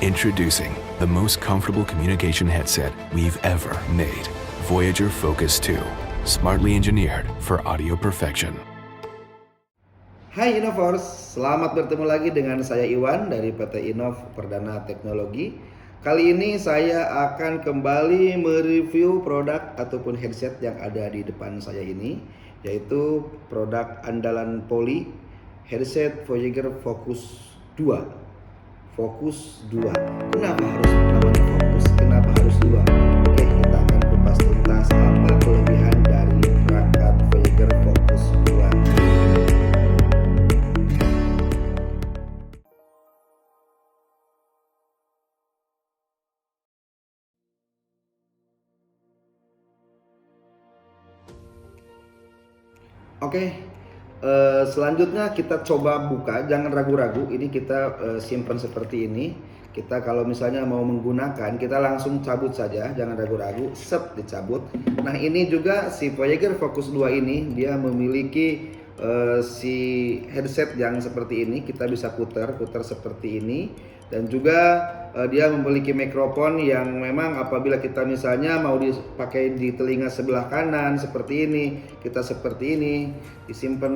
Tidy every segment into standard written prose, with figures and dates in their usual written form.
Introducing the most comfortable communication headset we've ever made. Voyager Focus 2. Smartly engineered for audio perfection. Hai Innovers, selamat bertemu lagi dengan saya Iwan dari PT Innov Perdana Teknologi. Kali ini saya akan kembali mereview produk ataupun headset yang ada di depan saya ini, yaitu produk andalan Poly, headset Voyager Focus 2. Focus 2. Kenapa harus namanya Focus? Kenapa harus 2? Oke, kita akan kupas tuntas apa kelebihan dari perangkat Voyager Focus 2. Oke, selanjutnya kita coba buka, jangan ragu-ragu. Ini kita simpan seperti ini. Kita kalau misalnya mau menggunakan, kita langsung cabut saja, jangan ragu-ragu, set dicabut. Nah, ini juga si Voyager Focus 2 ini dia memiliki si headset yang seperti ini. Kita bisa putar seperti ini, dan juga dia memiliki mikrofon yang memang apabila kita misalnya mau dipakai di telinga sebelah kanan seperti ini, kita seperti ini disimpan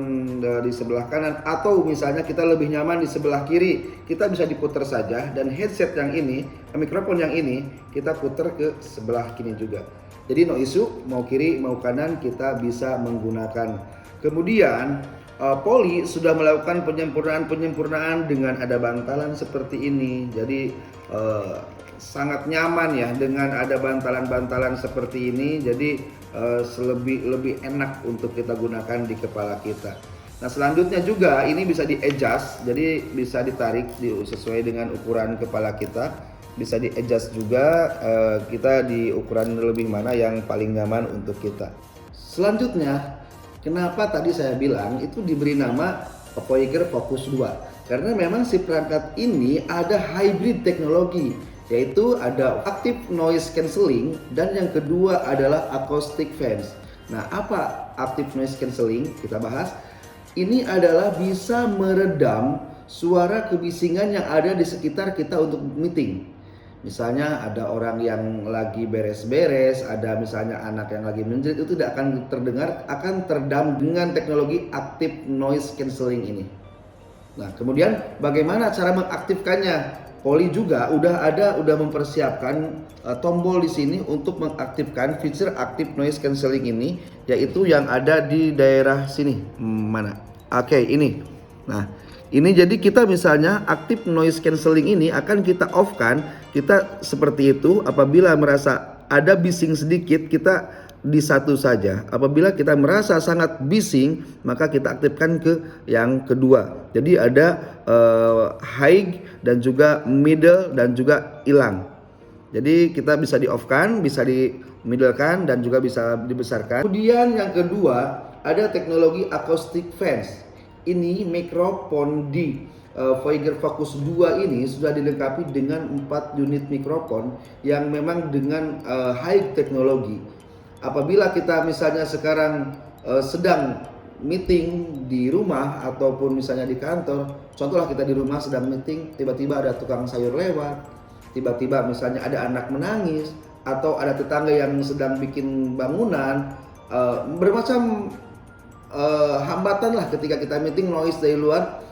di sebelah kanan, atau misalnya kita lebih nyaman di sebelah kiri, kita bisa diputar saja. Dan headset yang ini, mikrofon yang ini kita putar ke sebelah kiri juga. Jadi no issue, mau kiri mau kanan kita bisa menggunakan. Kemudian Poly sudah melakukan penyempurnaan dengan ada bantalan seperti ini. Jadi sangat nyaman ya dengan ada bantalan-bantalan seperti ini. Jadi lebih enak untuk kita gunakan di kepala kita. Nah, selanjutnya juga ini bisa di-adjust, jadi bisa ditarik sesuai dengan ukuran kepala kita. Bisa di-adjust juga, kita di ukuran lebih mana yang paling nyaman untuk kita. Selanjutnya, kenapa tadi saya bilang itu diberi nama Voyager Focus 2? Karena memang si perangkat ini ada hybrid teknologi, yaitu ada active noise cancelling dan yang kedua adalah acoustic fans. Nah, apa active noise cancelling? Kita bahas. Ini adalah bisa meredam suara kebisingan yang ada di sekitar kita untuk meeting. Misalnya ada orang yang lagi beres-beres, ada misalnya anak yang lagi menjerit, itu tidak akan terdengar, akan teredam dengan teknologi active noise cancelling ini. Nah, kemudian bagaimana cara mengaktifkannya? Poly juga udah mempersiapkan tombol di sini untuk mengaktifkan fitur active noise cancelling ini, yaitu yang ada di daerah sini. Mana? Oke, ini. Nah, ini jadi kita misalnya active noise cancelling ini akan kita off-kan. Kita seperti itu, apabila merasa ada bising sedikit kita di satu saja. Apabila kita merasa sangat bising, maka kita aktifkan ke yang kedua. Jadi ada high dan juga middle dan juga hilang. Jadi kita bisa di off-kan, bisa di middle-kan dan juga bisa dibesarkan. Kemudian yang kedua ada teknologi acoustic fans. Ini mikrofon di Voyager Focus 2 ini sudah dilengkapi dengan 4 unit mikrofon yang memang dengan high teknologi. Apabila kita misalnya sekarang sedang meeting di rumah ataupun misalnya di kantor, contohlah kita di rumah sedang meeting, tiba-tiba ada tukang sayur lewat, tiba-tiba misalnya ada anak menangis, atau ada tetangga yang sedang bikin bangunan, bermacam hambatan lah ketika kita meeting, noise dari luar.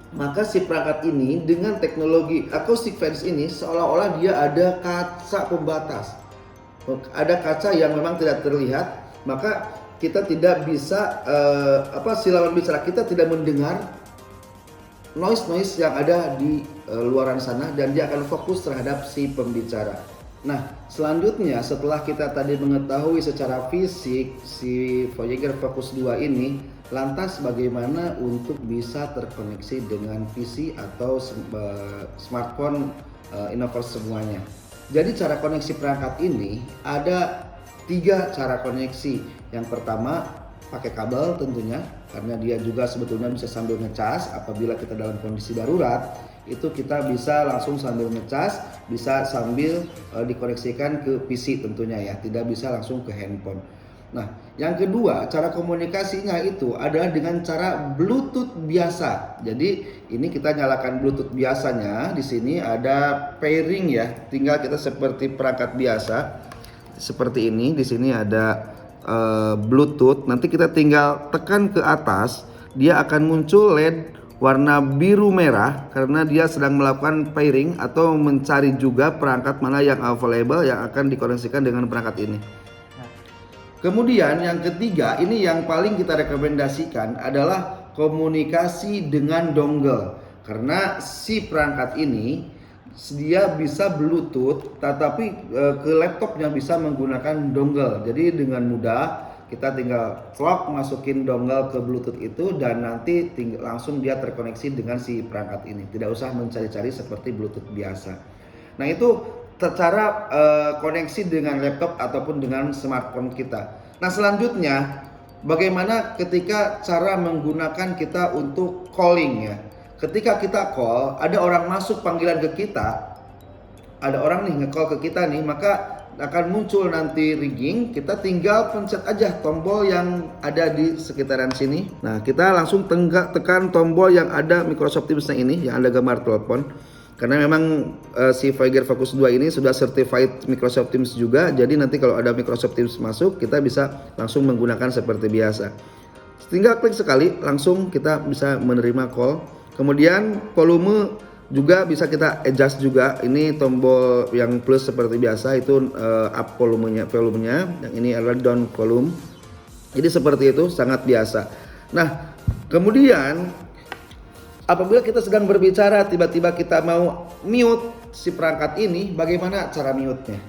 Maka si perangkat ini dengan teknologi acoustic fans ini seolah-olah dia ada kaca pembatas, ada kaca yang memang tidak terlihat, maka kita tidak bisa si lawan bicara kita tidak mendengar noise yang ada di luaran sana, dan dia akan fokus terhadap si pembicara. Nah, selanjutnya setelah kita tadi mengetahui secara fisik si Voyager Focus 2 ini, lantas bagaimana untuk bisa terkoneksi dengan PC atau smartphone Innovers semuanya. Jadi cara koneksi perangkat ini ada 3 cara koneksi. Yang pertama pakai kabel tentunya, karena dia juga sebetulnya bisa sambil ngecas. Apabila kita dalam kondisi darurat, itu kita bisa langsung sambil ngecas, bisa sambil dikoneksikan ke PC tentunya ya, tidak bisa langsung ke handphone. Nah, Yang kedua, cara komunikasinya itu adalah dengan cara Bluetooth biasa. Jadi ini kita nyalakan Bluetooth biasanya. Di sini ada pairing ya. Tinggal kita seperti perangkat biasa seperti ini. Di sini ada Bluetooth. Nanti kita tinggal tekan ke atas, dia akan muncul LED warna biru merah karena dia sedang melakukan pairing atau mencari juga perangkat mana yang available yang akan dikoneksikan dengan perangkat ini. Kemudian yang ketiga, ini yang paling kita rekomendasikan adalah komunikasi dengan dongle. Karena si perangkat ini dia bisa Bluetooth, tetapi ke laptopnya bisa menggunakan dongle. Jadi dengan mudah kita tinggal plug masukin dongle ke Bluetooth itu dan nanti langsung dia terkoneksi dengan si perangkat ini. Tidak usah mencari-cari seperti Bluetooth biasa. Nah itu cara koneksi dengan laptop ataupun dengan smartphone kita. Nah selanjutnya, bagaimana ketika cara menggunakan kita untuk calling ya. Ketika kita call, ada orang masuk panggilan ke kita, ada orang nih nge-call ke kita nih, maka akan muncul nanti ringing. Kita tinggal pencet aja tombol yang ada di sekitaran sini. Nah kita langsung tekan tombol yang ada Microsoft Teams ini, yang ada gambar telepon. Karena memang si Voyager Focus 2 ini sudah certified Microsoft Teams juga. Jadi nanti kalau ada Microsoft Teams masuk, kita bisa langsung menggunakan seperti biasa. Tinggal klik sekali, langsung kita bisa menerima call. Kemudian volume juga bisa kita adjust juga. Ini tombol yang plus seperti biasa itu up volumenya. Yang ini adalah down volume. Jadi seperti itu, sangat biasa. Nah, kemudian apabila kita sedang berbicara, tiba-tiba kita mau mute si perangkat ini, bagaimana cara mute-nya?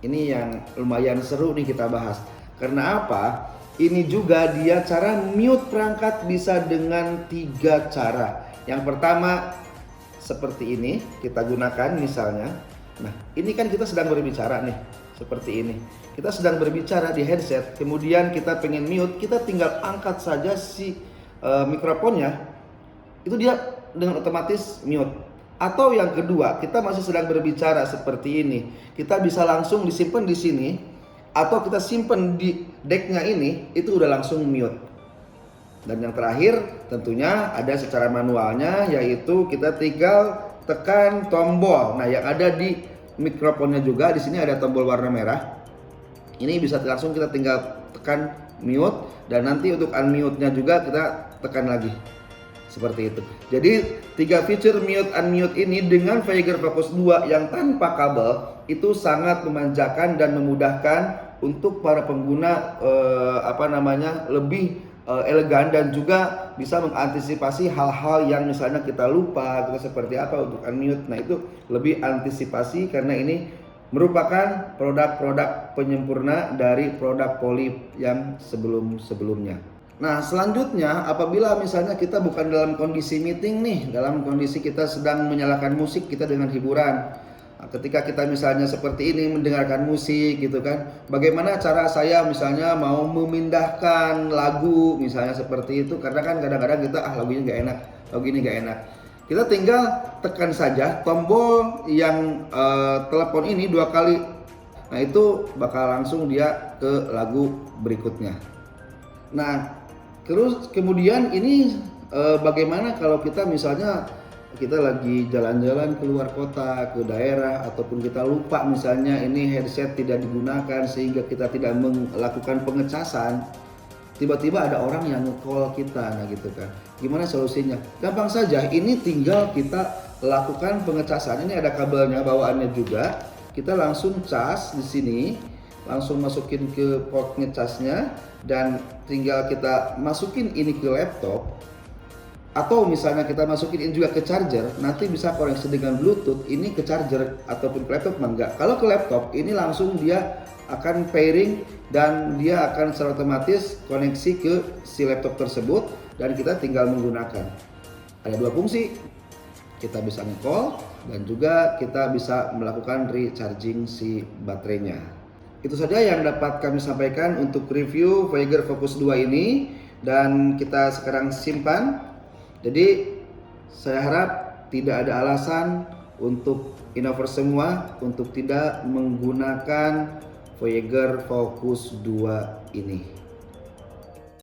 Ini yang lumayan seru nih kita bahas. Karena apa? Ini juga dia cara mute perangkat bisa dengan 3 cara. Yang pertama seperti ini kita gunakan misalnya. Nah ini kan kita sedang berbicara nih, seperti ini. Kita sedang berbicara di headset, kemudian kita pengen mute, kita tinggal angkat saja si mikrofonnya. Itu dia dengan otomatis mute. Atau yang kedua, kita masih sedang berbicara seperti ini, kita bisa langsung disimpan di sini, atau kita simpan di decknya ini, itu udah langsung mute. Dan yang terakhir tentunya ada secara manualnya, yaitu kita tinggal tekan tombol. Nah yang ada di mikrofonnya juga, di sini ada tombol warna merah. Ini bisa langsung kita tinggal tekan mute, dan nanti untuk unmute-nya juga kita tekan lagi. Seperti itu. Jadi 3 fitur mute unmute ini dengan Voyager Focus 2 yang tanpa kabel itu sangat memanjakan dan memudahkan untuk para pengguna lebih elegan, dan juga bisa mengantisipasi hal-hal yang misalnya kita lupa, kita seperti apa untuk unmute. Nah itu lebih antisipasi karena ini merupakan produk-produk penyempurna dari produk Poly yang sebelum-sebelumnya. Nah selanjutnya, apabila misalnya kita bukan dalam kondisi meeting nih, dalam kondisi kita sedang menyalakan musik kita dengan hiburan. Nah, ketika kita misalnya seperti ini mendengarkan musik gitu kan, bagaimana cara saya misalnya mau memindahkan lagu misalnya seperti itu, karena kan kadang-kadang kita lagunya gak enak, lagu ini gak enak. Kita tinggal tekan saja tombol yang telepon ini 2 kali. Nah itu bakal langsung dia ke lagu berikutnya. Nah terus kemudian ini bagaimana kalau kita misalnya kita lagi jalan-jalan keluar kota, ke daerah, ataupun kita lupa misalnya ini headset tidak digunakan sehingga kita tidak melakukan pengecasan. Tiba-tiba ada orang yang nge-call kita, nah gitu kan. Gimana solusinya? Gampang saja, ini tinggal kita lakukan pengecasan. Ini ada kabelnya bawaannya juga. Kita langsung cas di sini, langsung masukin ke port ngecasnya, dan tinggal kita masukin ini ke laptop, atau misalnya kita masukin ini juga ke charger. Nanti bisa koneksi dengan Bluetooth ini ke charger ataupun ke laptop enggak. Kalau ke laptop ini langsung dia akan pairing dan dia akan secara otomatis koneksi ke si laptop tersebut, dan kita tinggal menggunakan. Ada 2 fungsi, kita bisa nge-call dan juga kita bisa melakukan recharging si baterainya. Itu saja yang dapat kami sampaikan untuk review Voyager Focus 2 ini, dan kita sekarang simpan. Jadi saya harap tidak ada alasan untuk Innover semua untuk tidak menggunakan Voyager Focus 2 ini.